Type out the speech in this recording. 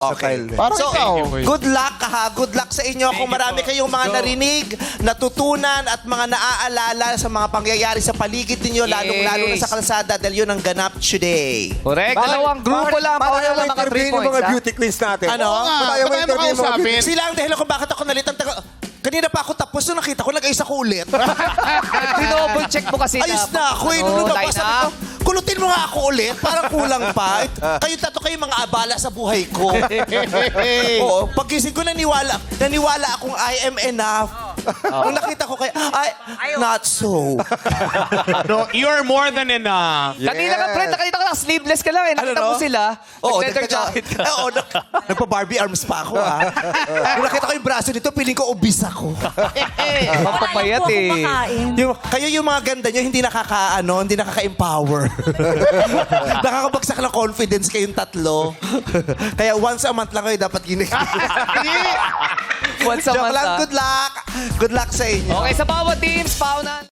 Okay. Parang So, ikaw. good luck ha. Good luck sa inyo. Kung marami kayong mga narinig, natutunan at mga naaalala sa mga pangyayari sa paligid ninyo, lalong-lalo na sa kalsada dahil yun ang ganap today. Correct. Dalawang grupo lang. Para Pauna ayaw lang mga 3 interview ng points. mga ha? beauty queens natin. Ano? Oo nga, ba't ayaw ayaw interview ng mga makausapin? beauty Sila ang dahilan kung bakit ako nalitang kanina pa ako tapos nung nakita ko, nag-ayos ako ulit. Dinoble check mo kasi Ayos na ako eh. Nung lumabas sabi ko, kulutin mo nga ako ulit. Parang kulang pa. Kayo tato kayo mga abala sa buhay ko. Oo, pagising ko naniwala akong I am enough. Nung nakita ko kaya, not so. No, you're more than enough. Kanina ka, friend. Nakita ko lang. Sleeveless ka lang eh. Nakita mo sila. Oo, Nag-leather jacket ka. Oo, nagpa-Barbie arms pa ako ha. Nung nakita ko yung braso nito, piling ko obese ako. Pampapayat eh. Kayo yung mga ganda nyo, hindi hindi nakaka-empower. Nakakabagsak ng confidence kayong tatlo. Kaya once a month lang kayo dapat Once a Joke month. lang, ah. good luck. Good luck sa inyo. Okay, sa bawat teams, paunan.